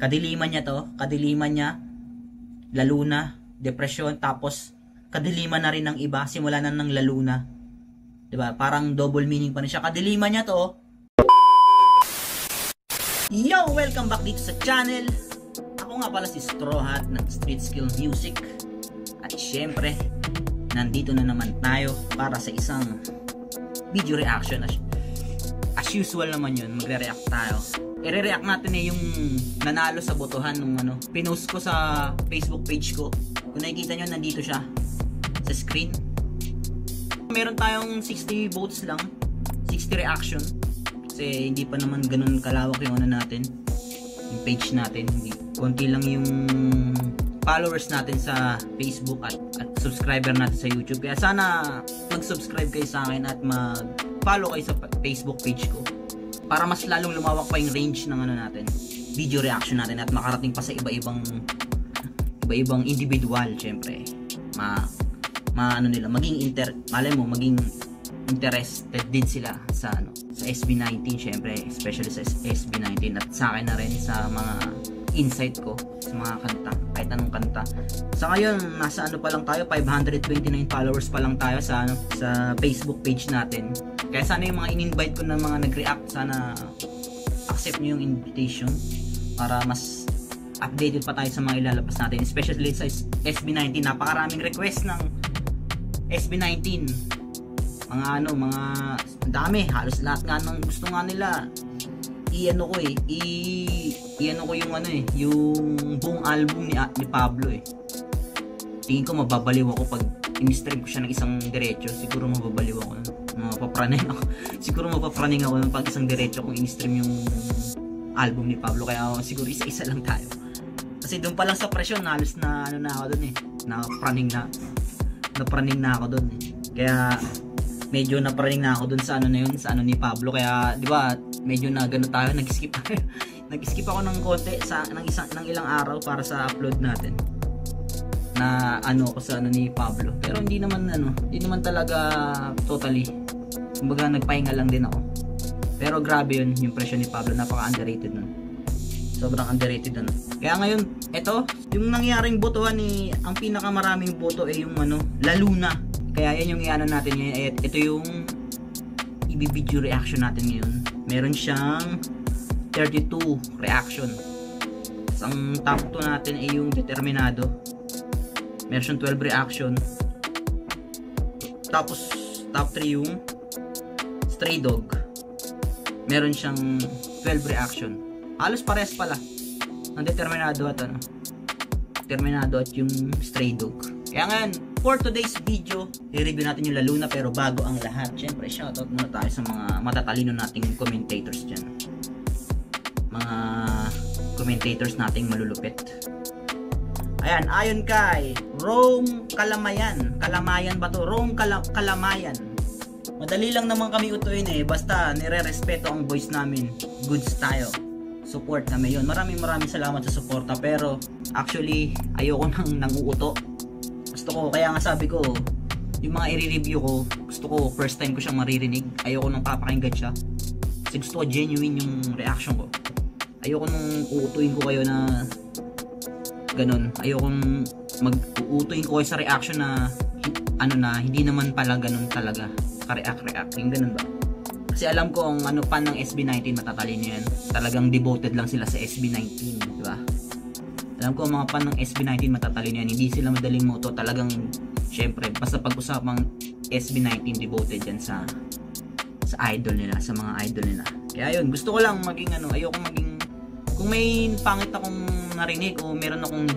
Kadiliman niya to, kadiliman niya, lalo na, depresyon, tapos kadiliman na rin ng iba, simula na ng lalo na. Diba? Parang double meaning pa na siya. Kadiliman niya to. Yo! Welcome back dito sa channel. Ako nga pala si Straw Hat ng Street Skill Music. At syempre, nandito na naman tayo para sa isang video reaction. As usual naman yun, magre-react tayo. I-react natin yung nanalo sa botohan nung pinost ko sa Facebook page ko. Kung nakikita nyo, nandito siya sa screen. Meron tayong 60 votes lang, 60 reaction. Kasi hindi pa naman ganun kalawak yung natin, yung page natin. Konti lang yung followers natin sa Facebook at subscriber natin sa YouTube. Kaya sana mag-subscribe kayo sa akin at mag-follow kayo sa Facebook page ko, para mas lalong lumawak pa yung range ng natin, video reaction natin, at makarating pa sa iba-ibang individual. Syempre maging maging interested din sila sa sa SB19, syempre, especially sa SB19, at sa akin na rin sa mga insight ko sa mga kanta, kahit anong kanta. Sa ngayon, nasa pa lang tayo, 529 followers pa lang tayo sa Facebook page natin. Kaya sana yung mga in-invite ko na mga nag-react, sana accept nyo yung invitation para mas updated pa tayo sa mga ilalabas natin, especially sa SB19. Napakaraming request ng SB19. Mga dami, halos lahat nga ng gusto nga nila. Iano ko yung buong album ni Pablo eh. Tingin ko mababaliw ako pag in-stream ko siya ng isang diretso. Siguro mababaliw ako, mapapraning ako. Siguro mapapraning ako pag isang diretso kung in-stream yung album ni Pablo. Kaya siguro isa-isa lang tayo. Kasi doon pa lang sa presyon, halos na na ako doon eh. Napraning na ako doon eh. Kaya medyo napraning na ako doon sa sa ni Pablo. Kaya di ba, medyo na gano tayo, nag-skip ako ng konti ng ilang araw para sa upload natin. Na ako sa ni Pablo. Pero hindi naman talaga totally. Kumbaga nagpahinga lang din ako. Pero grabe yun, yung presyo ni Pablo, napaka-underrated nun. Sobrang underrated nun. Kaya ngayon, ito, yung nangyaring botohan ang pinakamaraming boto ay yung lalo na. Kaya yan yung natin ngayon. Ito yung i-video reaction natin ngayon. Meron siyang 32 reaction. Ang top 2 natin ay yung Determinado. Meron siyang 12 reaction. Tapos top 3 yung Stray Dog. Meron siyang 12 reaction. Halos pares pala ang Determinado at Determinado at yung Stray Dog. Kaya ngayon, for today's video, i-review natin yung Lalo Na. Pero bago ang lahat, syempre shoutout muna tayo sa mga matatalino nating commentators dyan. Mga commentators nating malulupit. Ayan, ayon kay Rome Kalamayan. Kalamayan ba to? Rome Kalamayan. Madali lang naman kami utuin eh. Basta nire-respeto ang voice namin. Goods tayo. Support namin yun. Maraming salamat sa suporta. Pero actually, ayoko nang nanguuto. Gusto ko, kaya nga sabi ko, yung mga i-review ko, gusto ko first time ko siyang maririnig. Ayoko nang papakinggan siya. Kasi gusto ko genuine yung reaction ko. Ayoko nang uutuin ko kayo na ganun. Ayoko nang mag-uutuin ko kayo sa reaction na hindi naman pala ganun talaga. Ka-react. Yung ganun ba? Kasi alam ko ang fan ng SB19, matatalino yan. Talagang devoted lang sila sa SB19, di ba? Alam ko ang mga fan ng SB19 matatalino yan. Hindi sila madaling moto. Talagang, syempre, basta pag-usapang SB19, devoted yan sa idol nila, sa mga idol nila. Kaya yun, gusto ko lang maging ayoko maging, kung may pangit akong narinig o meron akong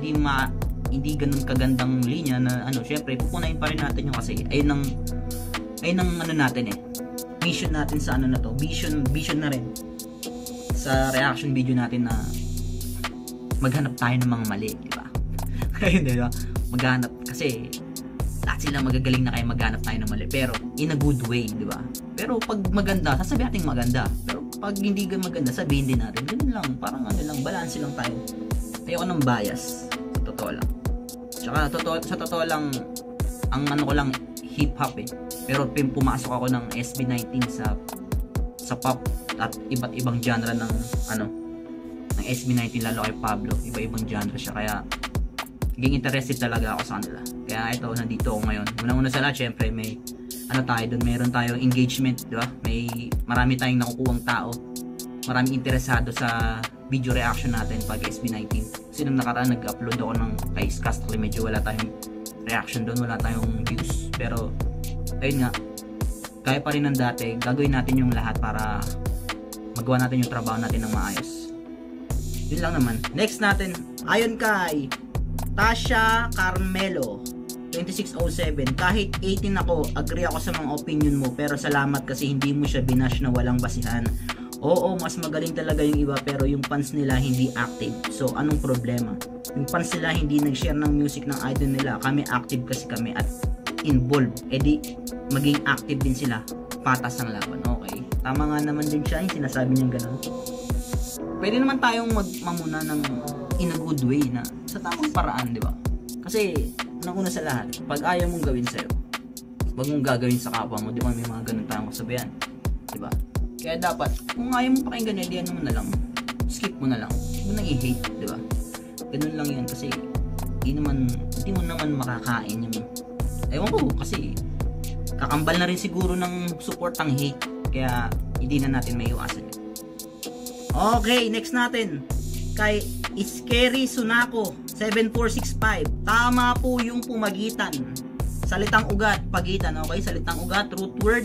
hindi ganun kagandang linya na syempre, pupunayin pa rin natin yung kasi ayun ang natin eh. Mission natin sa na to. Vision na rin sa reaction video natin na maghanap tayo ng mga mali, di ba? Ayun, di ba? Maghanap, kasi lahat sila magagaling na kayo maghanap tayo ng mali, pero in a good way, di ba? Pero pag maganda, sasabihin natin maganda. Pero pag hindi maganda, sabihin din natin. Ganun lang, parang balance lang tayo. Ayoko ng bias, sa totoo lang. Tsaka sa totoo lang, ang ko lang, hip-hop eh. Pero pumasok ako ng SB19 sa pop at iba't ibang genre ng ng SB19 lalo kay Pablo. Iba-ibang genre siya, kaya naging interested talaga ako sa kanila. Kaya ito, nandito ako ngayon. Unang-una sa lahat, syempre may ano tayo doon, meron tayong engagement, di ba? Marami tayong nakukuhang tao, maraming interesado sa video reaction natin pag SB19. Kasi nung nakaraan nag-upload ako ng kay Castle, medyo wala tayong reaction doon, wala tayong views. Pero ayun nga, kaya pa rin ng dati, gagawin natin yung lahat para magawa natin yung trabaho natin ng maayos. Yun lang naman. Next natin, ayon kay Tasha Carmelo 2607, kahit 18 ako, agree ako sa mga opinion mo, pero salamat kasi hindi mo siya binash na walang basihan. Oo, mas magaling talaga yung iba, pero yung fans nila hindi active. So anong problema? Yung fans nila hindi nag-share ng music ng idol nila, kami active kasi kami at involved, edi maging active din sila, patas ang laban. Okay, tama nga naman din siya yung sinasabi niyang gano'n. Pwede naman tayong magmamuna ng in a good way, na sa tamang paraan, di ba? Kasi una sa lahat, pag ayaw mong gawin sa'yo, wag mong gagawin sa kapwa mo. Di ba may mga ganun tayong kasabihan, di ba? Kaya dapat, kung ayaw mong pakinggan, edi ano mo na lang, skip mo na lang, huwag mo nang i-hate, di ba? Ganun lang yan, kasi hindi mo naman makakain yung, ewan ko, kasi kakambal na rin siguro ng support ang hate, kaya hindi na natin may iwasan yun. Okay, next natin kay Scary Sunako 7465. Tama po yung pumagitan, salitang ugat, pagitan. Okay, salitang ugat, root word,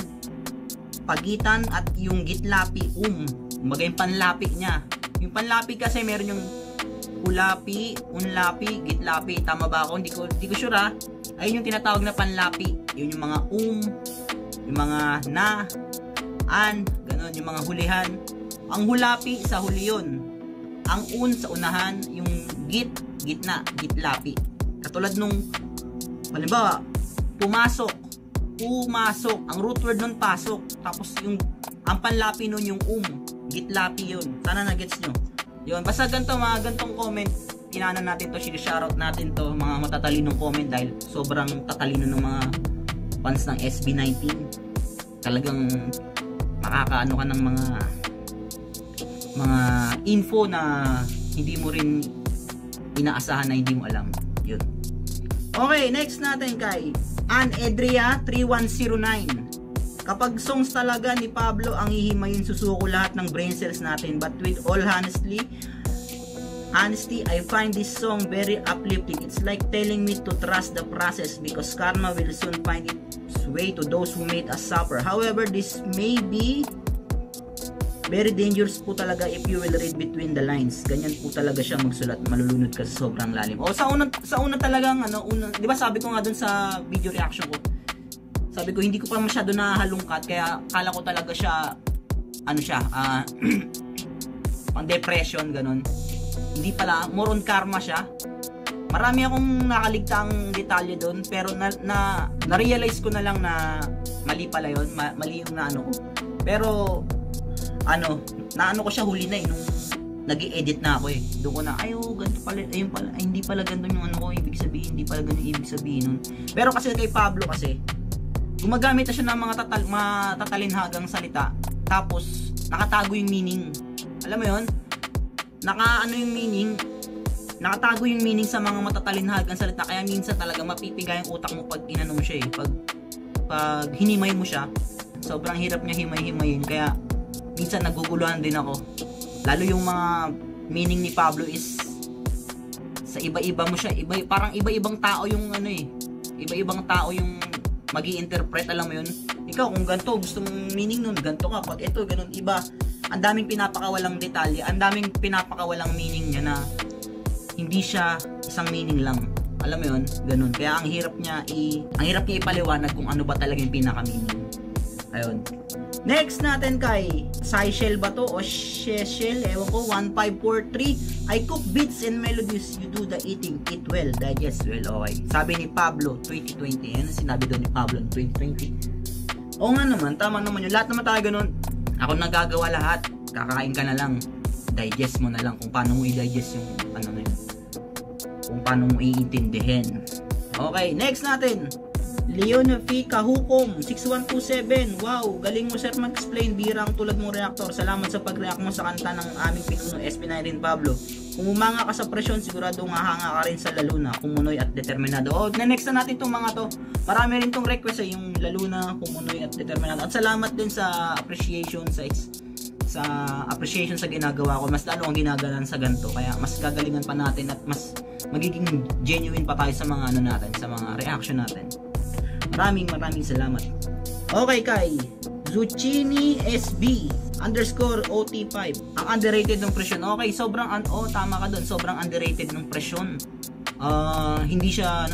pagitan, at yung gitlapi, maging panlapi niya. Yung panlapi kasi meron yung ulapi, unlapi, gitlapi. Tama ba ako? Hindi ko sure ha. Ayun yung tinatawag na panlapi. Yun yung mga yung mga na, an, ganun, yung mga hulihan. Ang hulapi sa huli yun. Ang sa unahan, yung gitna, gitlapi. Katulad nung, halimbawa, pumasok. Ang root word nun pasok. Tapos ang panlapi nun yung gitlapi yun. Sana na-gets nyo. Yun, basta mga gantong comment, inanan natin to, shoutout natin to, mga matatalinong comment, dahil sobrang tatalino ng mga fans ng SB19. Talagang makakaano ka ng mga info na hindi mo rin inaasahan, na hindi mo alam. Yun. Okay, next natin kay Edria 3109. Kapag songs talaga ni Pablo ang hihimayin, susuko lahat ng brain cells natin. But with all honesty, I find this song very uplifting. It's like telling me to trust the process, because karma will soon find its way to those who made us suffer. However, this may be very dangerous po talaga if you will read between the lines. Ganyan po talaga siya magsulat, malulunod ka sa sobrang lalim. O sa una talagang di ba sabi ko nga dun sa video reaction ko, sabi ko hindi ko pa masyado nahalungkat, kaya kala ko talaga siya pang depression, ganun. Hindi pala, more on karma siya. Marami akong nakaligtaang detalye doon, pero na-realize ko na lang na mali pala yun, mali yung naano ko. Pero naano ko siya huli na nung nag-i-edit na ako eh. Doon ko na, ganito pala, ayun pala, hindi pala ganito yung ibig sabihin, hindi pala ganito yung ibig sabihin nun. Pero kasi kay Pablo kasi, gumagamit na siya ng mga tatalinhagang salita, tapos nakatago yung meaning. Alam mo yun? Nakatago yung meaning sa mga matatalinhagang salita, kaya minsan talaga mapipigay yung utak mo pag inano mo siya eh. Pag hinimay mo siya, sobrang hirap niya himay-himayin, kaya minsan naguguluhan din ako. Lalo yung mga meaning ni Pablo is sa iba-iba mo siya, parang iba-ibang tao yung iba-ibang tao yung magi-interpret, alam mo yun. Ikaw kung ganito gusto mong meaning nun, ganito ka. Pag ito ganun, iba. Ang daming pinapakawalang detalye, ang daming pinapakawalang meaning niya, na hindi siya isang meaning lang. Alam mo yun, ganun. Kaya ang hirap niya ipaliwanag kung ano ba talaga yung pinaka-meaning. Ayun. Next natin kay Seychelles ba to o Shechel, ewan ko, 1543. I cook beats and melodies, you do the eating, eat well, digest well. Okay, sabi ni Pablo 2020. Yan ang sinabi doon ni Pablo 2020. Oo nga naman, tama naman yun. Lahat naman tayo ganun. Ako nagagawa lahat, kakain ka na lang, digest mo na lang kung paano mo i-digest yung na yun, kung paano mo iintindihin. Okay, next natin, Leon V. Kahukom 6127. Wow, galing mo sir mag-explain. Birang tulad mong reactor. Salamat sa pag-react mo sa kanta ng aming pinuno SP19 Pablo. Kung umanga ka sa presyon, sigurado hahanga ka rin sa Laluna, Kumunoy at Determinado. Oh, next na natin itong mga to. Marami rin tong request yung Laluna, Kumunoy at Determinado. At salamat din sa appreciation sa appreciation sa ginagawa ko. Mas lalo ang ginagalan sa ganito, kaya mas gagalingan pa natin at mas magiging genuine pa tayo sa mga ano natin, sa mga reaction natin. Maraming salamat. Okay, kay Zucchini SB _OT5. Ang underrated ng presyon. Okay, sobrang tama ka doon. Sobrang underrated ng presyon. Hindi siya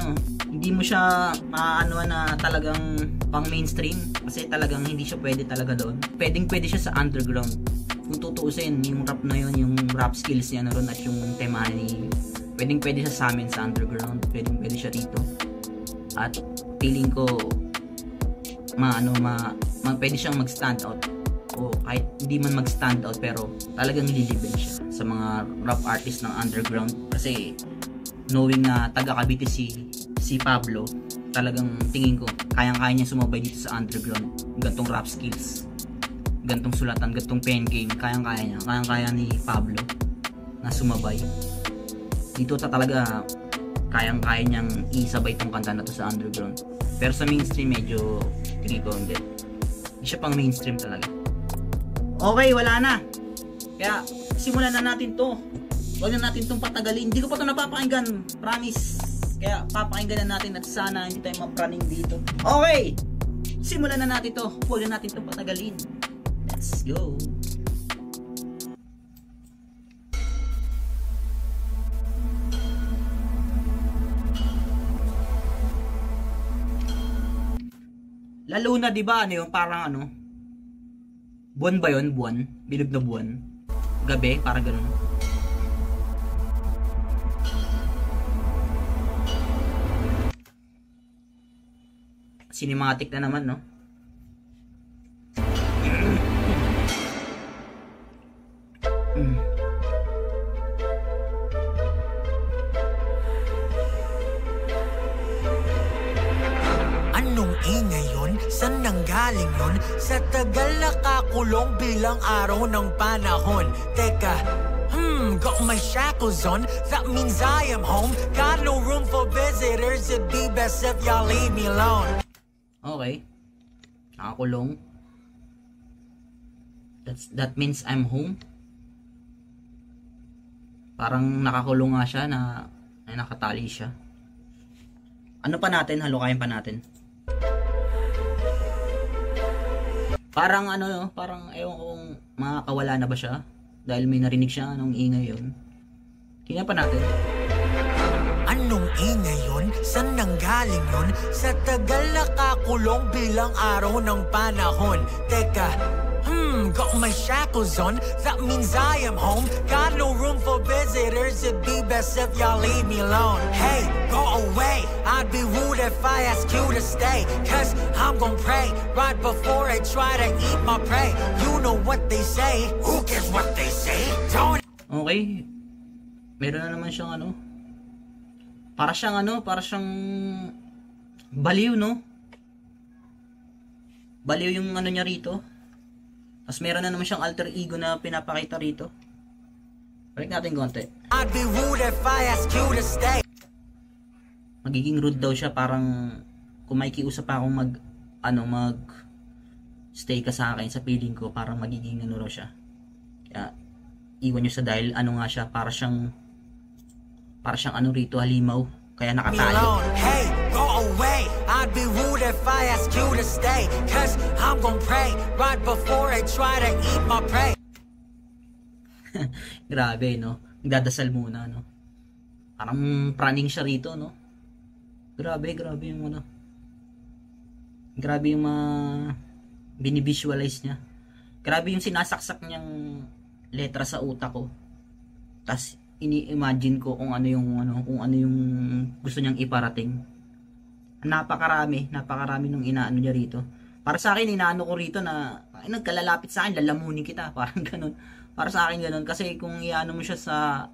hindi mo siya maano na talagang pang mainstream kasi talagang hindi siya pwede talaga doon. Pwede siya sa underground. Kung tutuusin yung rap na yun, yung rap skills niya naroon at yung tema ni pwede siya sa amin sa underground. Pwede siya rito. At feeling ko pwede siyang mag-stand out. O kahit hindi man mag-stand out pero talagang nililibel siya sa mga rap artist ng underground kasi knowing na taga Cavite si Pablo, talagang tingin ko kayang-kaya niya sumabay dito sa underground. Gantong rap skills, gantong sulatan, gantong pen game, kayang-kaya ni Pablo na sumabay dito. Talaga kayang-kaya niyang isabay tong kanta na to sa underground. Pero sa mainstream medyo tingin ko hindi siya pang mainstream talaga. Okay, wala na. Kaya simulan na natin to. Huwag na natin itong patagalin. Hindi ko pa ito napapakinggan. Promise. Kaya papakinggan na natin at sana hindi tayo mapraning dito. Okay. Simulan na natin to. Huwag na natin itong patagalin. Let's go. Lalo na diba yung parang buwan ba yun? Buwan? Bilog na buwan? Gabi? Parang ganun. Cinematic na naman, no? Anong ingay yun? Saan nanggaling yun? Sa tagal nakakulong bilang araw ng panahon. Teka, got my shackles on. That means I am home. Got no room for visitors. It'd be best if y'all leave me alone. Okay. Nakakulong. That means I'm home. Parang nakakulong nga siya na nakatali siya. Ano pa natin? Halukayin pa natin. Parang parang ewan kung makakawala na ba siya dahil may narinig siya anong ingay yun. Tingnan pa natin. Anong ingay yun? Saan nanggaling yun? Sa tagal nakakulong bilang araw ng panahon. Teka, got my shackles on. That means I am home. Got no room for visitors. It'd be best if y'all leave me alone. Hey, go away. I'd be rude if I ask you to stay. Cause I'm gon' pray right before I try to eat my prey. You know what they say. Who cares what they say? Don't. Okay. Meron na naman siyang para siyang baliw, no? Baliw yung niya rito. Tapos meron na naman siyang alter ego na pinapakita rito. Balik natin konti. I'd be rude if I ask you to stay. Magiging rude daw siya, parang kung may kiusap akong mag stay ka sa akin, sa feeling ko parang magiging raw siya. Kaya iwan nyo sa dahil nga siya, para siyang rito, halimaw. Kaya nakatali. Hey, go away. I'd be rude if I ask you to stay. Cause I'm gon' pray right before I try to eat my prey. Grabe, no? Nagdadasal muna, no? Parang praning siya rito, no? Grabe yung grabe yung binivisualize niya. Grabe yung sinasaksak niyang letra sa utak ko. Tas ini-imagine ko kung ano yung gusto niyang iparating. Napakarami nung inaano niya rito. Para sa akin, inaano ko rito na nagkalalapit sa akin, lalamunin kita, parang ganun. Para sa akin ganun, kasi kung iano mo siya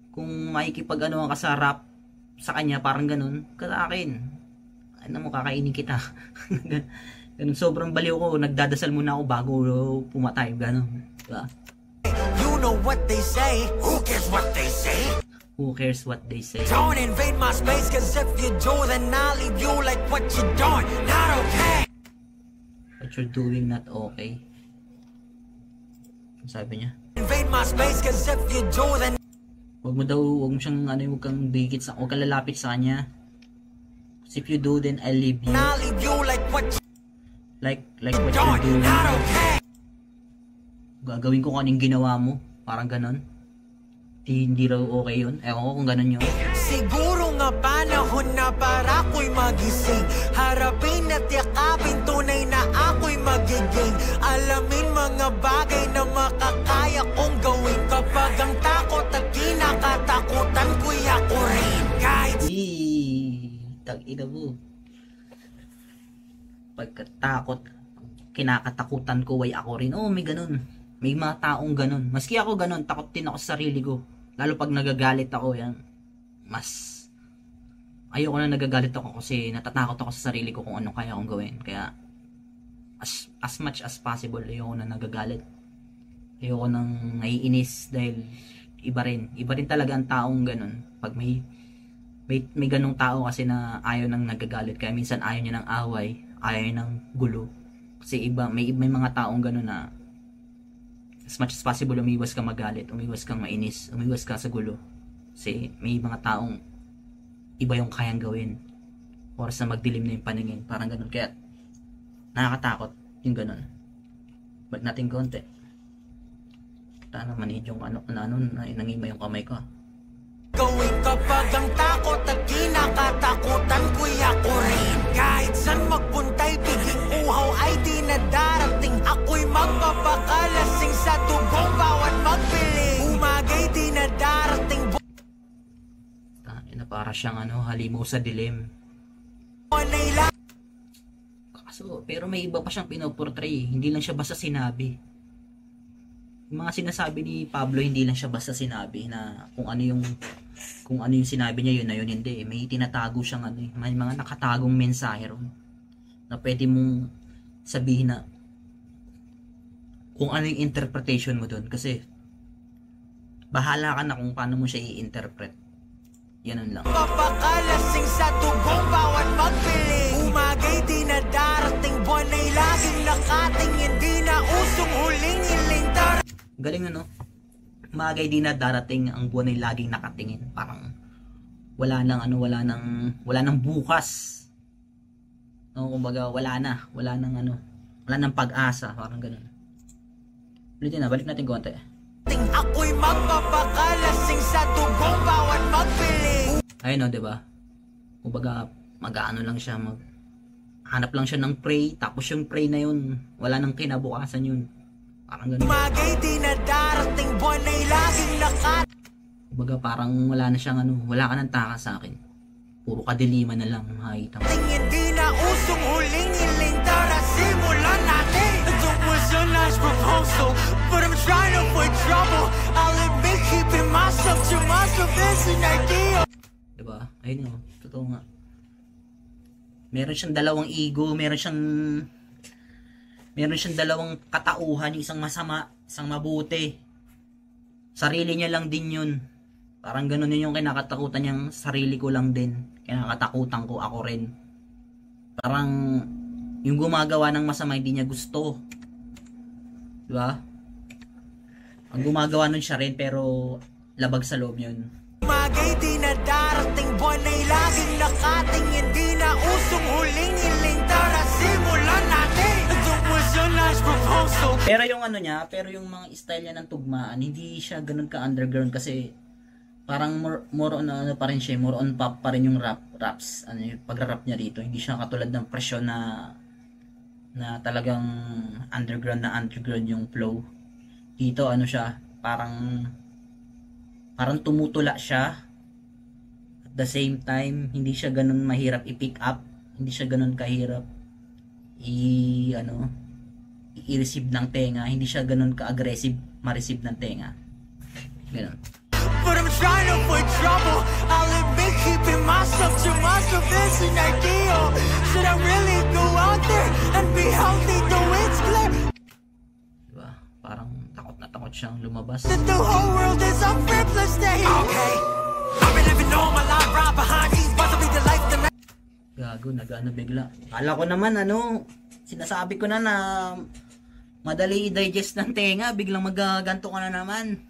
kung makikipag ka sa rap sa kanya, parang ganun. Sa akin, ano mo, kakainin kita. Ganun, sobrang baliw ko, nagdadasal muna ako bago pumatay, ganun, diba? You know what they say, who cares what they say? Who cares what they say? Don't invade my space, cause if you do, then I'll leave you like what you doing, not okay. What you're doing, not okay. Ang sabi niya? Invade my space, cause if you do, then Huwag mo siyang, huwag kang dikit huwag kang lalapit sa kanya. If you do, then I'll leave you. I'll leave you like what you Like what you're doing. not okay. Gagawin ko kaning ginawa mo. Parang ganon. Hindi raw okay yun. Ewan ko kung ganon yun. Siguro nga panahon na para ako'y magising. Harapin at yakapin, tunay na ako'y magiging. Alamin mga bagay na makakaya kong gawin. Kapag ang takot at kinakatakutan ko'y ako rin. Kahit Tag-ina mo. Pagkatakot, kinakatakutan ko, way ako rin. Oh, may ganun. May mga taong ganun. Maski ako ganun, takot din ako sa sarili ko. Lalo pag nagagalit ako, yan. Mas ayoko na nagagalit ako kasi natatakot ako sa sarili ko kung ano kaya kong gawin. Kaya as much as possible, ayoko na nagagalit. Ayoko nang naiinis dahil iba rin talaga ang taong ganun. Pag may ganung tao kasi na ayaw nang nagagalit, kaya minsan ayaw niya ng away, ayaw niya ng gulo. Kasi may mga taong ganun na as much as possible umiwas ka magalit, umiwas kang mainis, umiwas ka sa gulo. Kasi may mga taong iba yung kayang gawin oras na magdilim na yung paningin, parang ganun. Kaya nakakatakot yung ganun. Balik natin konti. Naman yung nangima yung kamay ko. gawin kapag ang takot at kinakatakutan ko'y ako rin. Kahit saan magpunta'y biging uhaw ay di na darating. Ako'y magpapakalasing sa tugong bawat magpiling. Umagay di na darating. Para siyang halimaw sa dilim. Kaso, pero may iba pa siyang pinoportray. Hindi lang siya basta sinabi. Yung mga sinasabi ni Pablo, hindi lang siya basta sinabi na kung ano yung sinabi niya, yun na yun. Hindi. May tinatago siyang may mga nakatagong mensahe ron na pwede mong sabihin na kung ano yung interpretation mo doon. Kasi bahala ka na kung paano mo siya i-interpret. Yan lang. Papakalasing sa tugong bawat magpiling. Umagay di na darating. Buwan ay laging nakating. Hindi na usong huling iling. Galing Umagay di na darating. Ang buwan ay laging nakatingin. Parang wala nang bukas. Kumbaga wala nang pag-asa. Parang ganun. Ulitin na, balik natin konti. Ako'y magpapakalasing sa tugong bawat magpiling. Ayun diba? Kumbaga lang siya, hanap lang siya ng prey, tapos yung prey na yun, wala nang kinabukasan yun. Parang ganun. Umagay di na darating, buwan ay laging nakat. Kumbaga parang wala na siyang wala ka nang taka sa akin. Puro kadiliman na lang makikita mo. Hindi na usong huling iling, tara simulan natin. It was a nice proposal, but I'm trying to avoid trouble. I'll admit keeping myself to myself is an idea. Diba? Ayun totoo nga. Meron siyang dalawang ego, meron siyang dalawang katauhan, isang masama, isang mabuti. Sarili niya lang din yun. Parang ganun din yung kinakatakutan niyang sarili ko lang din. Kinakatakutan ko ako rin. Parang yung gumagawa ng masama hindi niya gusto. Diba? Ang gumagawa nun siya rin pero labag sa loob yun. Umagay di na darating, buwan ay laging nakating. Hindi na usong huling iling, tara simulan natin. It was a nice proposal. Pero yung pero yung mga style niya ng tugmaan, hindi siya ganun ka-underground kasi parang more on pa rin siya, more on pop pa rin yung raps. Yung pag-rap niya dito, hindi siya katulad ng presyon na talagang underground yung flow. Dito siya, parang tumutula siya. At the same time, hindi siya ganun mahirap i-pick up, hindi siya ganun kahirap i-receive ng tenga, hindi siya ganun ka-aggressive ma-receive ng tenga. Ganun. But I'm trying to avoid trouble. I'll admit keeping myself to myself is an ideal. I really go out there and be healthy though it's clear Diba? Parang takot na takot siyang lumabas. that the whole world is a frivolous day. Okay, I've been living all my life right behind these bars. I'll be the life the night. Gago, nag-ano bigla. Kala ko naman sinasabi ko na madali i-digest ng tenga, biglang magaganto ka na naman.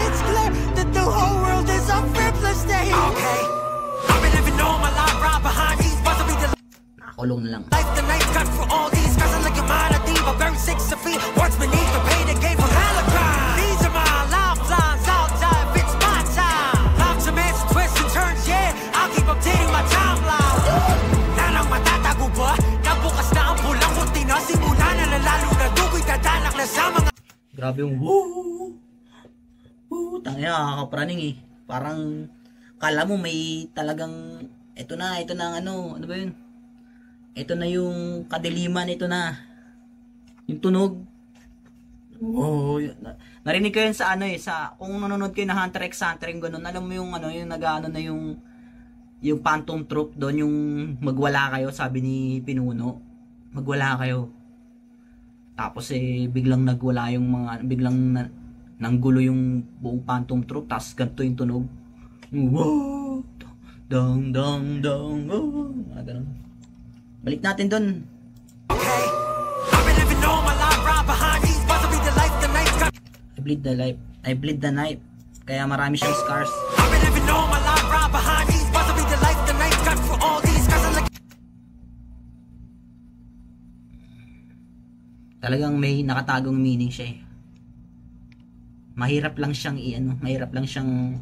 It's clear that the whole world is a frivolous day. Okay, I've been living all my life right behind these bars. I'll be the Nakakulong na lang. life the night got for all these guys. I'm like a man of diva, buried 6 feet. What's beneath the pain again from Halifax? These are my lifelines outside. It's my time. Lots of mess, twists and turns, yeah. I'll keep updating my timeline. Nanang matatago ba? Nabukas na ang pulang kurtina. Simula na lalo na dugo'y dadanak na sa mga Grabe yung woo! Woo! Tangina, nakakapraning eh. Parang kala mo may talagang ito na ang ano ba yun? Ito na yung kadiliman, ito na. Yung tunog. Oh, narinig ko yun sa sa kung nanonood kayo na Hunter x Hunter yung ganun, alam mo yung yung nag-ano na yung Phantom Troop doon, yung magwala kayo, sabi ni Pinuno. Magwala kayo. Tapos biglang nagwala yung biglang nanggulo yung buong Phantom Troop, tapos ganito yung tunog. Wow! Dong dong dong. Oh, ganun. Balik natin doon. okay. I've been living all my life right behind these bars. I'll be the life the night got. I bleed the knife. Kaya marami siyang scars. I've been living all my life right behind these bars. I'll be the life the night got for all these guys. I'm like Talagang may nakatagong meaning siya eh. Mahirap lang siyang mahirap lang siyang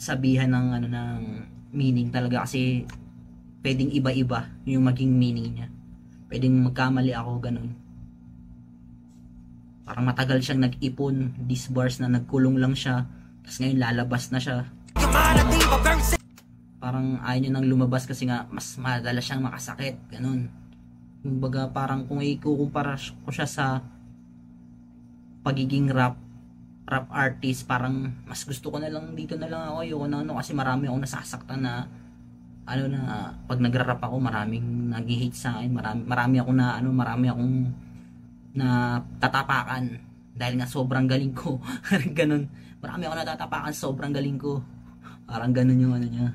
sabihan ng meaning talaga, kasi pwedeng iba-iba yung maging meaning niya. Pwedeng magkamali ako, ganun. Parang matagal siyang nag-ipon, these bars na nagkulong lang siya, tapos ngayon lalabas na siya. Parang ayaw niya nang lumabas kasi nga mas madala siyang makasakit, ganun. Kumbaga parang kung ikukumpara ko siya sa pagiging rap artist, parang mas gusto ko na lang dito na lang ako, ayoko na kasi marami akong nasasaktan na na pag nagra-rap ako, maraming nag-hate sa akin, marami akong na tatapakan dahil nga sobrang galing ko. Ganun, marami akong natatapakan, sobrang galing ko, parang ganun yung niya.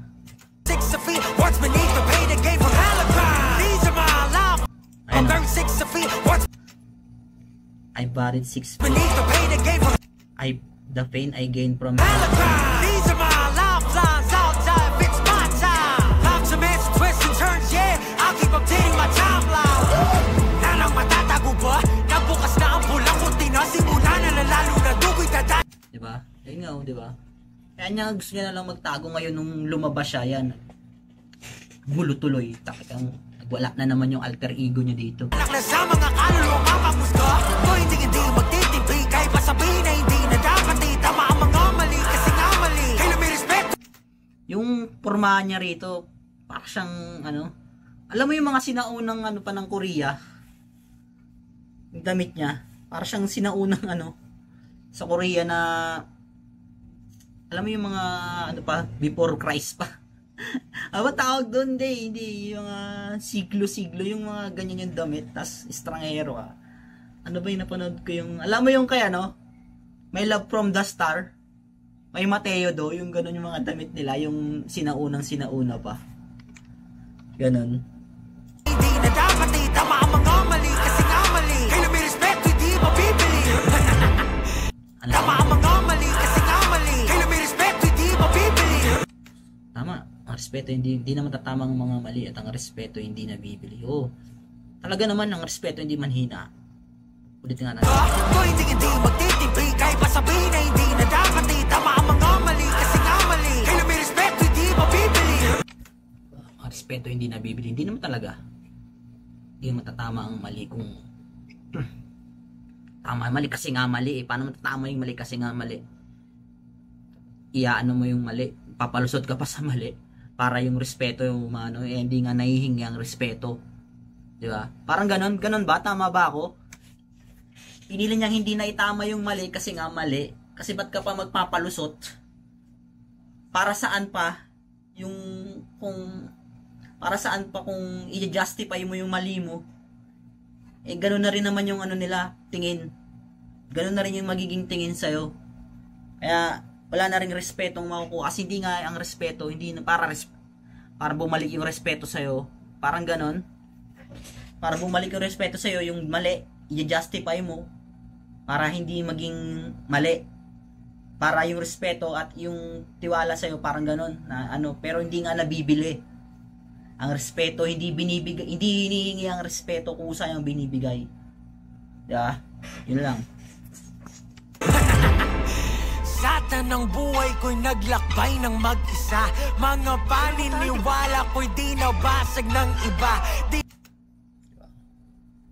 6 feet, what's beneath the pain again from Halifax? These are my life. I'm buried 6 feet, what's I buried 6 feet. beneath the pain again from The pain I gained from Halifax. These are my lifelines outside. It's my time. Lots of mess, twists and turns, yeah. I'll keep updating my timeline. Nanang matatago ba? Nabukas na ang pulang kurtina. Simula na lalo na dugo'y dadanak. Diba? Ayun nga, diba? Kaya niya gusto niya na lang magtago ngayon nung lumabas siya, yan. Gulo tuloy. Takitang wala na naman yung alter ego niya dito. Anak na sa mga kaluluwa mapamusga. Kung hindi magtitimpi, kahit pasabihin na hindi na dapat itama ang mga mali. Kasi nga mali. Kaya may respeto. Yung pormahan niya rito, parang siyang alam mo yung mga sinaunang pa ng Korea, yung damit niya, parang siyang sinaunang sa Korea na, alam mo yung mga pa, before Christ pa. Ano tawag doon? Hindi yung mga siglo-siglo, yung mga ganyan yung damit, tas estrangero ka. Ano ba yung napanood ko yung, alam mo yung kaya May Love from the Star, may Mateo do, yung ganun yung mga damit nila, yung sinauna pa. Ganun. Hindi na dapat itama ang mga mali. Kasi nga mali. Kaya may respeto, hindi mabibili. Tama ang mga mali. Kasi nga mali. Kaya may respeto, hindi mabibili. Tama, ang respeto hindi naman tatama ang mga mali, at ang respeto hindi nabibili. Oh, talaga naman ang respeto hindi manhina. Ulitin nga natin. Kung hindi magtitimpi, kahit pasabihin na hindi na dapat itama ang mga mali. Kasi nga mali. Kaya may respeto, hindi mabibili. Ang respeto hindi nabibili, hindi naman talaga. Hindi matatama ang mali kung tama ang mali kasi nga mali. Paano matatama yung mali kasi nga mali? Iyaano mo yung mali, papalusot ka pa sa mali para yung respeto yung hindi nga nahihingi ang respeto, di ba? Parang ganun ba? Tama ba ako? Pinili niyang hindi na itama yung mali kasi nga mali, kasi ba't ka pa magpapalusot? Para saan pa yung kung para saan pa kung i-justify mo yung mali mo, eh gano'n na rin naman yung ano nila, tingin. Gano'n na rin yung magiging tingin sa'yo. Kaya wala na ring respetong makukuha. Kasi hindi nga ang respeto, hindi na para bumalik yung respeto sa'yo. Parang gano'n. Para bumalik yung respeto sa'yo, yung mali, i-justify mo para hindi maging mali. Para yung respeto at yung tiwala sa'yo, parang gano'n. Na, ano, pero hindi nga nabibili. Ang respeto, hindi binibigay, hindi hinihingi ang respeto kung saan yung binibigay. Diba? Yun lang. Sa tanang buhay ko'y naglakbay ng mag-isa. Mga paniniwala ko'y di nabasag ng iba.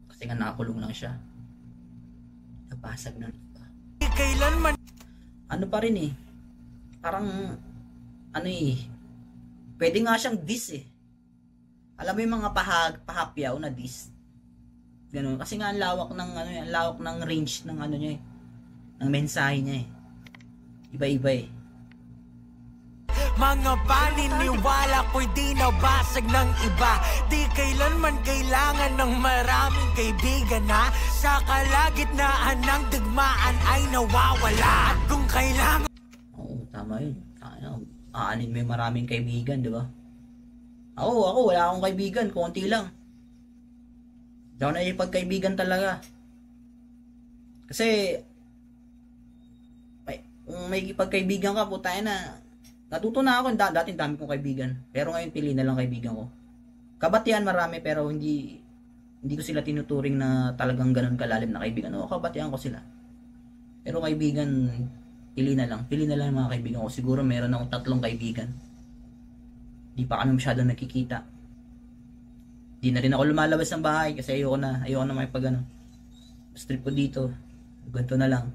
Kasi nga nakakulong lang siya. Nabasag ng iba. Di kailanman. Ano pa rin eh. Parang, ano eh. Pwede nga siyang diss eh. Alam mo yung mga pahapyaw na diss. Ganun. Kasi nga ang lawak ng ano, ang lawak ng range ng ano niya eh. Ng mensahe niya eh. Iba-iba eh. Mga paniniwala ko'y di nabasag ng iba. Di kailanman kailangan ng maraming kaibigan na sa kalagitnaan ng digmaan ay nawawala. At kung kailangan... Oo, tama yun. Aanin may maraming kaibigan, di ba? Ako, wala akong kaibigan. Konti lang. Hindi ako naipagkaibigan talaga. Kasi, kung may ipagkaibigan ka, putay na, natuto na ako. Dati dami kong kaibigan. Pero ngayon, pili na lang kaibigan ko. Kabatian marami, pero hindi ko sila tinuturing na talagang ganun kalalim na kaibigan. Oo, kabatian ko sila. Pero kaibigan, pili na lang yung mga kaibigan ko. Siguro meron akong 3 kaibigan. Di pa kami masyadong nakikita. Di na rin ako lumalabas ng bahay kasi ayoko na may pag ano. Strip ko dito. Ganito na lang.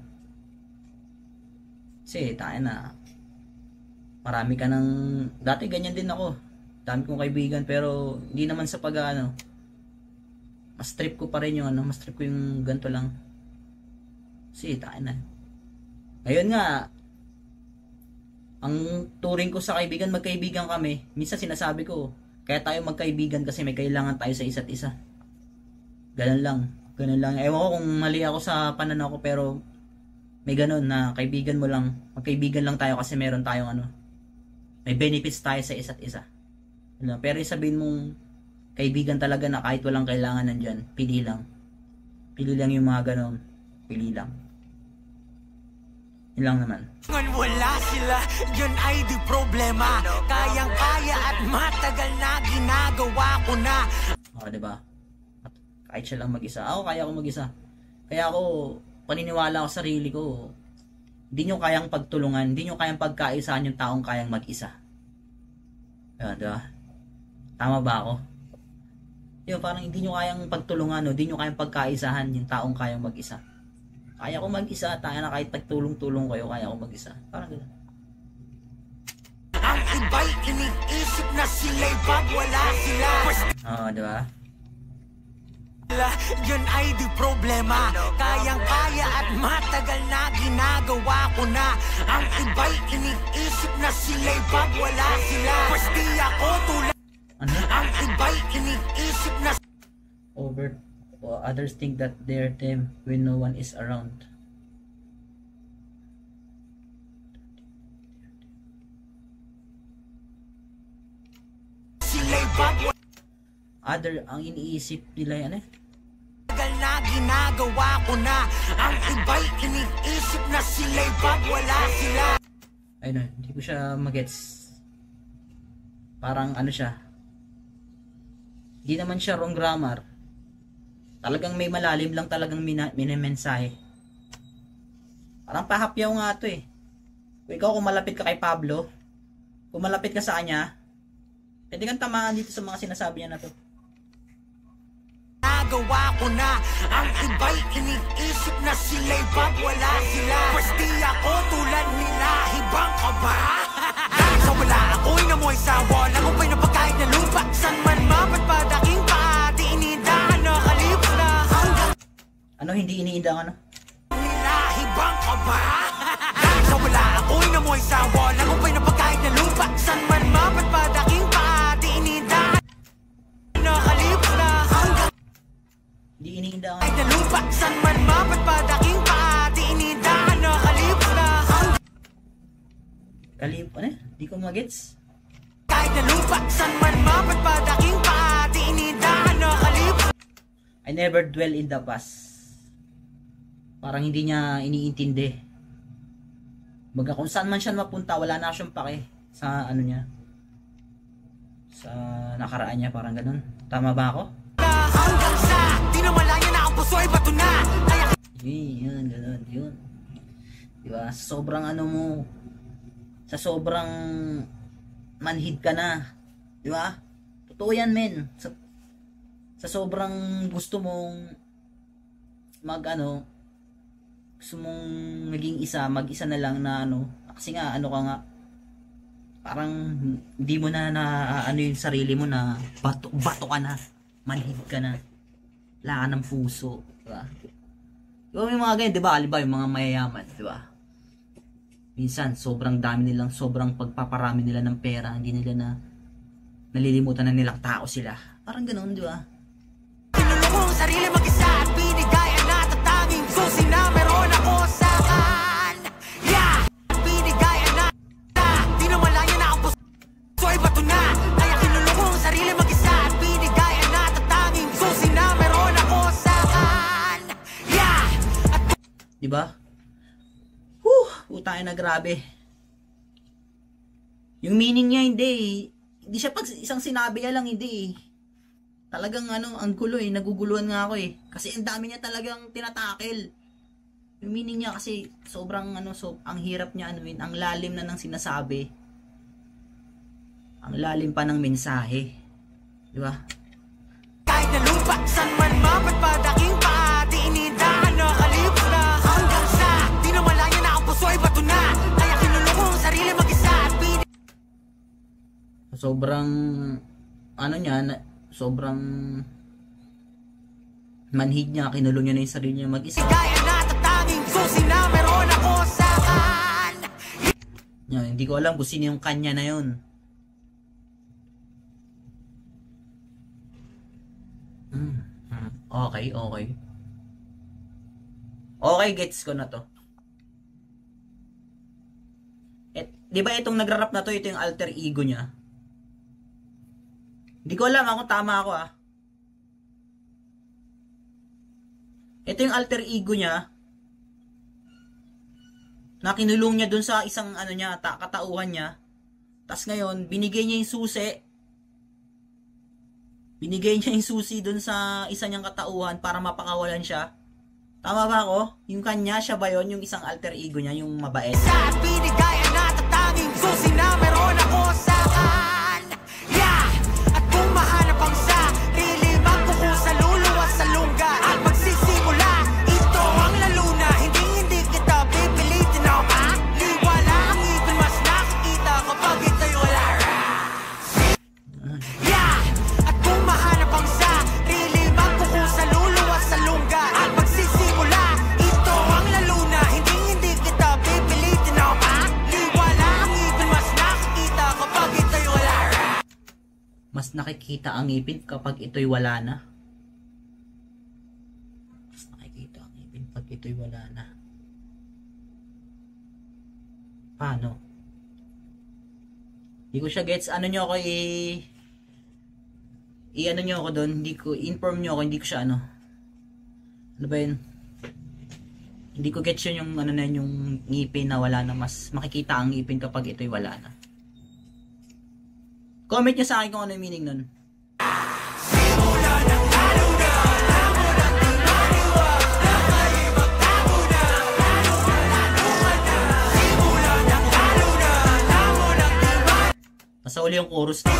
Kasi tayo na. Marami ka ng... Dati ganyan din ako. Dami kong kaibigan pero hindi naman sa pag ano. Mas trip ko pa rin yung ano. Mas trip ko yung ganito lang. Kasi tayo na. Ngayon nga, ang turing ko sa kaibigan, magkaibigan kami. Minsan sinasabi ko, kaya tayo magkaibigan kasi may kailangan tayo sa isa't isa. Ganun lang. Ewan ko kung mali ako sa pananaw ko, pero may ganun na kaibigan mo lang. Magkaibigan lang tayo kasi meron tayong ano. May benefits tayo sa isa't isa. Pero sabihin mong kaibigan talaga na kahit walang kailangan nandyan, pili lang. Pili lang yung mga ganun. Pili lang. Yun lang naman. Wala sila, yun ay di problema. Kayang-kaya at matagal na ginagawa ko na. O, diba? Kahit siya lang mag-isa. Ako, kaya ko mag-isa. Kaya ako, paniniwala ko sa sarili ko, hindi nyo kayang pagtulungan, hindi nyo kayang pagkaisahan yung taong kayang mag-isa. Diba? Diba? Tama ba ako? Yun, parang hindi nyo kayang pagtulungan, no? Hindi nyo kayang pagkaisahan yung taong kayang mag-isa. Kaya ko mag-isa, tayo na kahit tagtulong-tulong kayo, kaya ko mag-isa. Parang gano'n. Ang iba'y iniisip na sila'y pag wala sila. Oo, diba? Yun ay di problema. Kayang-kaya at matagal na ginagawa ko na. Ang iba'y iniisip na sila'y pag wala sila. Pues di ako tulad. Ano? Ang iba'y iniisip na others think that they're them when no one is around. Ang iniisip nila yan eh. Tagal na ginagawa ko na. Ang iba'y iniisip na sila'y pag wala sila. Ayun, hindi ko siya magets. Parang ano siya. Hindi naman siya wrong grammar. Talagang may malalim lang talagang minimensahe. Parang pahapyaw nga to eh. Kung ikaw kung malapit ka kay Pablo, kung malapit ka sa kanya, pwede kang tamaan dito sa mga sinasabi niya na to. Nagawa ko na. Ang iba'y iniisip na sila'y pag wala sila. Pues di ako tulad nila. Hibang ka ba? Sa wala ako'y namoy sa wall. Ako pa'y napagkahit na lupa. San man mapatpadaking pa. Di iniindahan na kalips na hanggang. Ano hindi iniindahan ano? Nila hibang ka ba? Sa wala ako'y namoy sa wall. Ako pa'y napagkahit na lupa. San man mapatpadaking pa. Kalip, ano? Di ko magets. Kahit na lupa, san man mapatpad aking paa, di inidahan na kalip. I never dwell in the past. Parang hindi niya iniintindi. Baga kung saan man siya mapunta, wala na siyang pake sa ano niya. Sa nakaraan niya, parang ganun. Tama ba ako? Hanggang sa, di na malaya na ang puso ay bato na. Yun, ganun, yun. Diba? Sobrang ano mo, sa sobrang manhid ka na. Diba? Totoo yan, men. Sa sobrang gusto mong gusto mong naging isa, mag-isa na lang na ano, kasi nga, ano ka nga, parang hindi mo na ano yung sarili mo na bato ka na, manhid ka na, wala ka ng puso, diba? Diba may mga ganyan, diba? Aliba yung mga mayayaman, diba? Minsan, sobrang dami nilang, sobrang pagpaparami nila ng pera, hindi nila na nalilimutan na nilang tao sila. Parang ganoon, diba? Kinulong ang sarili mag-isa at binigay ang natatanging susi na meron ako sa kan. Yeah! Binigay ang di na malaya na ang puso ay bato na. Kaya kinulong ang sarili mag-isa at binigay ang natatanging susi na meron ako sa kan. Yeah! Diba? Utay na grabe. Yung meaning niya hindi siya pag isang sinabi niya lang, hindi. Talagang ano, ang gulo naguguluhan nga ako kasi ang dami niya talagang tinatakel. Yung meaning niya kasi sobrang ang hirap niya ang lalim na ng sinasabi. Ang lalim pa ng mensahe. Di ba? Kahit na lupa, san man mapatpad aking paa, di inidahan na kalip na. Hanggang sa, di na malaya na ang puso ay bato na. Kaya kinulong ang sarili mag-isa at sobrang sobrang manhid niya, kinulong niya na yung sarili niya mag-isa. Kaya natatanging susi na meron ako sa kan. Hindi ko alam kung sino yung kanya na yun. Okay. Okay, gets ko na to. Di ba itong nagrarap na to, ito yung alter ego niya? Hindi ko alam kung tama ako Ito yung alter ego niya na kinulong niya dun sa isang katauhan niya. Tas ngayon, binigay niya yung susi. Binigay niya yung susi dun sa isa niyang katauhan para mapakawalan siya. Tama ba ako? Yung kanya, siya ba yun? Yung isang alter ego niya, yung mabait. Sa binigay ang natatanging susi na meron ako sa kan. Yeah! At kung mahanap ang sarili, magkuko sa luluwas sa lungga. At magsisimula, ito ang lalo na. Hindi kita pipilitin ako pa. Liwala ang ibig, mas nakikita kapag ito'y wala. Yeah! At kung mahanap ang sarili, magkuko sa luluwas sa lungga. At magsisimula, ito ang lalo na. Hindi kita pipilitin ako pa. Liwala ang ibig, mas nakikita kapag ito'y wala. Mas nakikita ang ngipin kapag ito'y wala na. Mas nakikita ang ngipin pag ito'y wala na. Paano? Hindi ko siya gets. Ano nyo ako i-ano nyo ako doon. Hindi ko, inform nyo ako. Hindi ko siya ano ba yun? Hindi ko gets yun yung yung ngipin na wala na. Mas makikita ang ngipin kapag ito'y wala na. Comment nyo sa akin kung ano yung meaning nun. Nasa uli yung chorus na.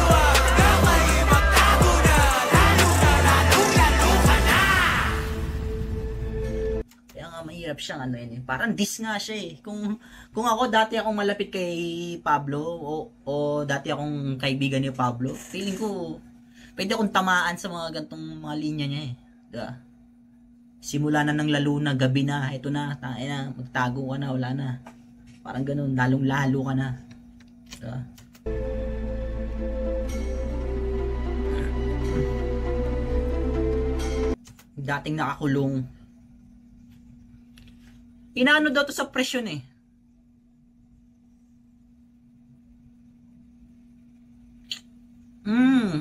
Kaya nga mahirap siyang parang diss nga siya Kung ako dati akong malapit kay Pablo o dati akong kaibigan ni Pablo, feeling ko pwede akong tamaan sa mga gantong mga linya niya diba? Simula na ng lalo na, gabi na, ito na, magtago ka na, wala na. Parang ganun, lalong lalo ka na. Diba? Dating nakakulong. Inaano daw to sa presyon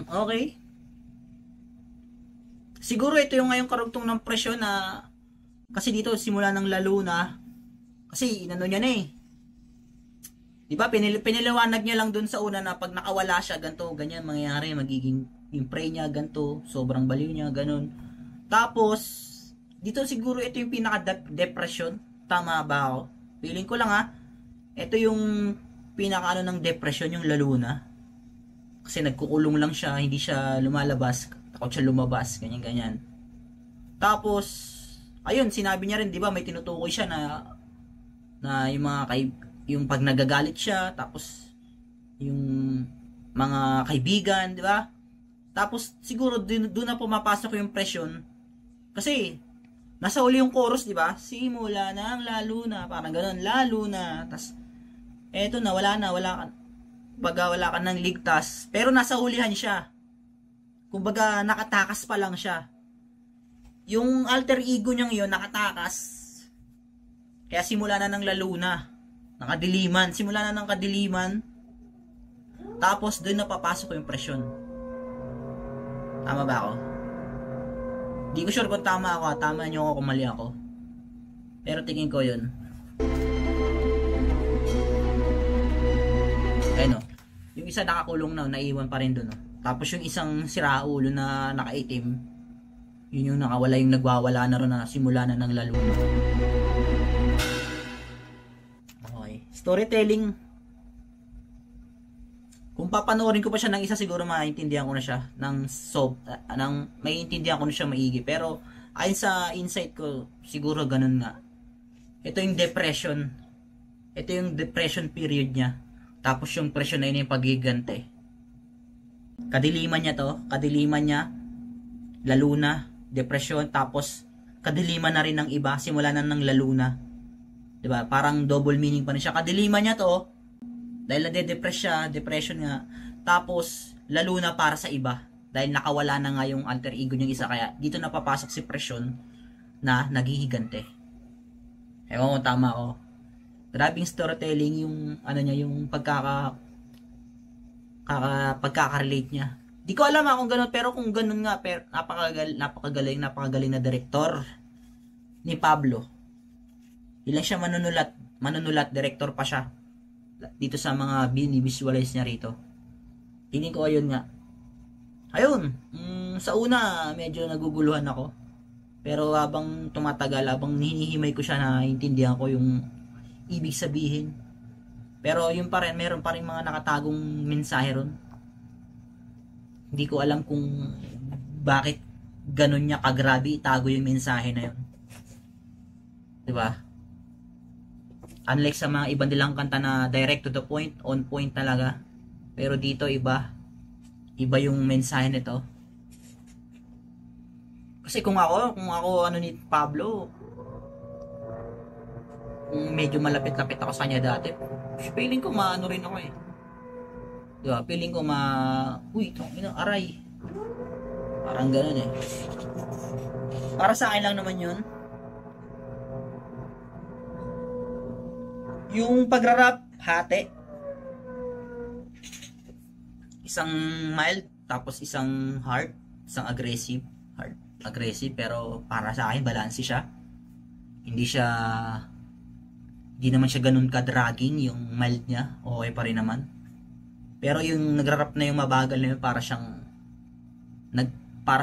Okay. Siguro ito yung ngayong karugtong ng presyon na kasi dito simula ng lalo na kasi inano niya na eh. Diba piniliwanag niya lang dun sa una na pag nakawala siya ganto ganyan mangyayari, magiging yung pray niya ganto, sobrang baliw niya ganun. Tapos dito siguro ito yung pinaka depression, tama ba ako? Feeling ko lang ha. Ito yung pinaka ano ng depression, yung lalo na. Kasi nagkukulong lang siya, hindi siya lumalabas, takot siya lumabas, ganyan-ganyan. Tapos, ayun, sinabi niya rin, di ba, may tinutukoy siya na yung mga yung pag nagagalit siya, tapos yung mga kaibigan, di ba? Tapos, siguro, doon na pumapasok yung presyon. Kasi, nasa uli yung chorus, di ba? Simula na ang lalo na, parang ganun, lalo na. Tapos, eto na, wala ka nang ligtas, pero nasa hulihan siya. Kumbaga, nakatakas pa lang siya. Yung alter ego niyang yun, nakatakas. Kaya simula na ng lalo na. Nakadiliman. Simula na ng kadiliman. Tapos, doon napapasok yung presyon. Tama ba ako? Di ko sure kung tama ako. Tama niyo ako kung mali ako. Pero tingin ko yun. Ayun o. Yung isa nakakulong na, naiwan pa rin doon. No? Tapos yung isang siraulo na nakaitim, yun yung nakawala, yung nagwawala na rin na simula na ng lalo na. Okay. Storytelling. Kung papanoorin ko pa siya ng isa, siguro maintindihan ko na siya. Maiintindihan ko na siya maigi. Pero, ayon sa insight ko, siguro ganun nga. Ito yung depression. Ito yung depression period niya. Tapos yung presyon na yun yung pagigante. Kadiliman niya to. Kadiliman niya. Lalo na. Depresyon. Tapos kadiliman na rin ng iba. Simula na ng lalo na. Diba? Parang double meaning pa rin siya. Kadiliman niya to. Dahil nade-depress siya. Depression nga. Tapos lalo na para sa iba. Dahil nakawala na nga yung alter ego niyang isa. Kaya dito napapasok si presyon na naghihigante. Ewan ko tama ako. Grabing storytelling yung ano niya, yung pagkaka-relate niya. Di ko alam kung gano'n, pero kung gano'n nga, pero napakagaling na direktor ni Pablo. Ilang siya manunulat, director pa siya. Dito sa mga bini-visualize niya rito. Tingin ko ayun nga. Ayun, sa una medyo naguguluhan ako. Pero habang tumatagal, habang hinihimay ko siya, naiintindihan ko yung ibig sabihin. Pero yun pa rin, meron pa rin mga nakatagong mensahe ron. Hindi ko alam kung bakit ganun niya kagrabe itago yung mensahe na yun. Diba? Unlike sa mga ibang nilang kanta na direct to the point, on point talaga. Pero dito iba yung mensahe nito. Kasi kung ako ano ni Pablo, medyo malapit-lapit ako sa kanya dati, feeling ko maano rin ako eh. Diba? Feeling ko uy, aray. Parang ganun eh. Para sa akin lang naman yun. Yung pagra-rap, hati. Isang mild, tapos isang hard, isang aggressive. Hard, aggressive, pero para sa akin, balanse siya. Hindi naman siya ganun ka-dragging yung mild niya, okay pa rin naman. Pero yung nagra-rap na yung mabagal na yun, para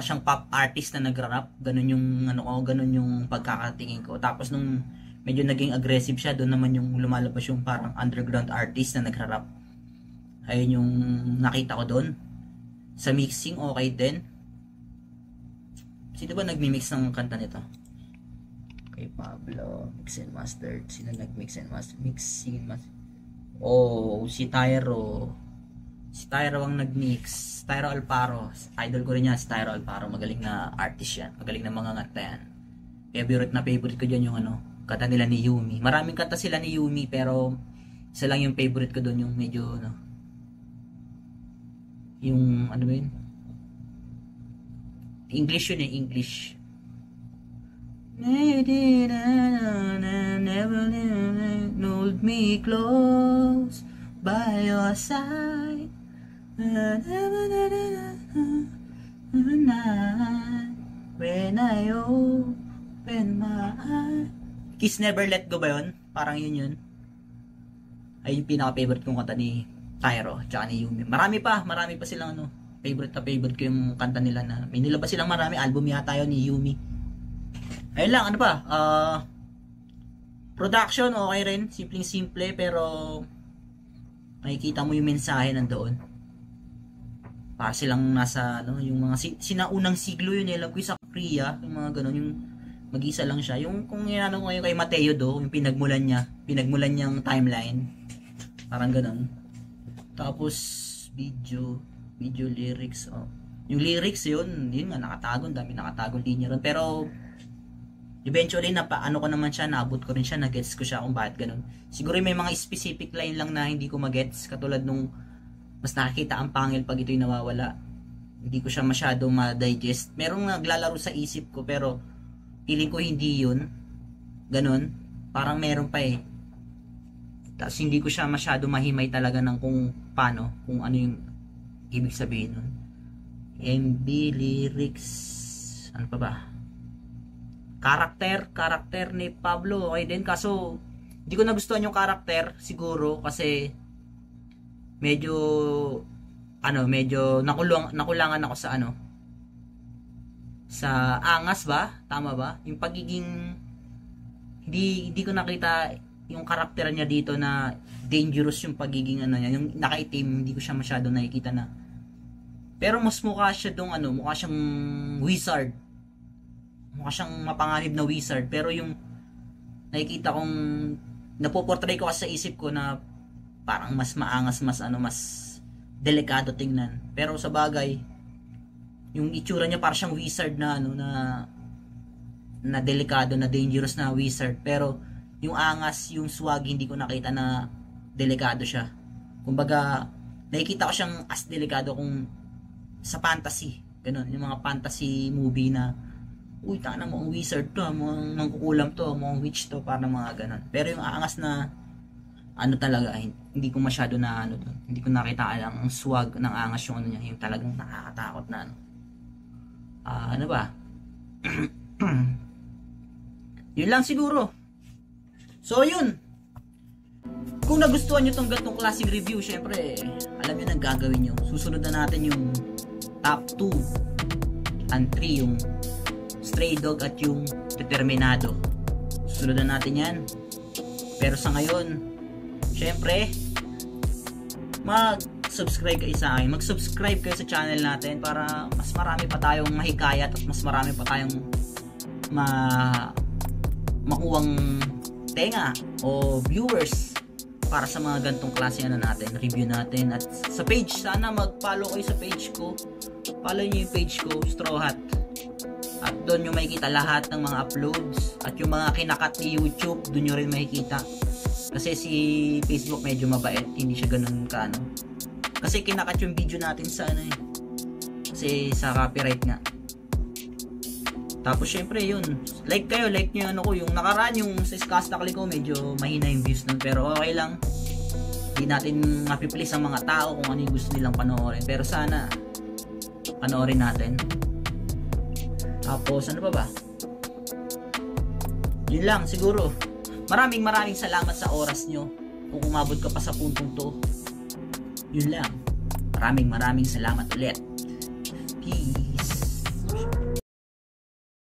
siyang pop artist na nagra-rap, ganun yung ganun yung pagkakatingin ko. Tapos nung medyo naging aggressive siya, doon naman yung lumalabas yung parang underground artist na nagra-rap. Ayun yung nakita ko doon. Sa mixing, okay din. Sino ba nagmi-mix ng kanta nito? Kay Pablo, mix and master. Sino nag-mix and master? Mixing and master. Oh, si Tyro. Si Tyro ang nag-mix. Tyro Alparo. Idol ko rin yan, si Tyro Alparo. Magaling na artist yan. Magaling na mga nganta yan. Favorite ko dyan yung kanta nila ni Yumi. Maraming kanta sila ni Yumi, pero isa lang yung favorite ko doon, yung medyo yung ano ba yun? English yun eh, English. Never hold me close by your side. When I open my eyes. Kiss Never Let Go ba yun? Parang yun. Ay yung pinaka-favorite kong kanta ni Tyro tsaka ni Yumi. Marami pa silang ano. Favorite ko yung kanta nila na may nilabas silang marami. Album yata yun ni Yumi. Ayun lang, ano pa? Production, okay rin. Simpleng-simple, pero makikita mo yung mensahe nandoon. Para silang nasa, ano, yung mga sinaunang siglo yun. Alam ko yung sa Korea, yung mga ganun, yung mag-isa lang siya. Yung kung yan ano ngayon kay Mateo do, yung pinagmulan niyang timeline. Parang ganun. Tapos, video lyrics, oh. Yung lyrics yun nga nakatagong, dami nakatagong linya ron. Pero eventually ano ko naman siya, naabot ko rin siya, na-gets ko siya kung bakit ganun. Siguro may mga specific line lang na hindi ko magets, katulad nung mas nakikita ang pangil pag ito'y nawawala. Hindi ko siya masyado ma-digest. Merong naglalaro sa isip ko pero feeling ko hindi yun. Ganun. Parang meron pa eh. Tapos hindi ko siya masyado mahimay talaga ng kung paano, kung ano yung ibig sabihin nun. MB lyrics, ano pa ba? Karakter ni Pablo, okay din. Kaso hindi ko nagustuhan yung karakter siguro kasi medyo nakulangan ako sa sa angas ba? Tama ba? Yung pagiging hindi ko nakita yung karakter niya dito na dangerous yung pagiging niya, yung nakaitim, hindi ko siya masyado nakikita na. Pero mas mukha siya mukha siyang wizard. Mukha siyang mapanganib na wizard, pero yung nakikita kong napoportray ko kasi sa isip ko na parang mas maangas, mas delikado tingnan. Pero sa bagay, yung itsura niya parang siyang wizard na na delikado, na dangerous na wizard. Pero yung angas, yung swag, hindi ko nakita na delikado siya. Kumbaga, nakikita ko siyang as delikado kung sa fantasy. Ganun, yung mga fantasy movie na uy, tanga mo ang wizard to, mukhang mangkukulam to, mukhang witch to, parang mga ganun. Pero yung aangas na talaga, hindi ko masyado na hindi ko nakita ang swag ng angas yung niya, yung talagang nakakatakot na ano ba? Yun lang siguro. So yun. Kung nagustuhan nyo tong ganitong klaseng review, syempre alam nyo nang gagawin nyo. Susunod na natin yung top 2 and 3, yung Stray Dog at yung Determinado. Susunod na natin yan. Pero sa ngayon, syempre mag-subscribe kayo sa akin. Mag-subscribe kayo sa channel natin para mas marami pa tayong mahikayat at mas marami pa tayong makuwang tenga o viewers para sa mga gantong klase natin, review natin. At sa page, sana mag-follow kayo sa page ko. Follow nyo yung page ko, Straw Hat. At doon nyo makikita lahat ng mga uploads. At yung mga kinakat ni YouTube, doon nyo rin makikita. Kasi si Facebook medyo mabait, hindi siya ganun kasi kinakat yung video natin sa kasi sa copyright nga. Tapos syempre yun, like nyo ko, yung nakaraan yung sa Skastakli ko, medyo mahina yung views nun, pero okay lang. Hindi natin mapipilis ang mga tao kung ano yung gusto nilang panoorin, pero sana panoorin natin. Tapos ano pa ba? Yun lang siguro. Maraming salamat sa oras nyo. Kung umabot ka pa sa puntong to, yun lang. Maraming salamat ulit. Peace.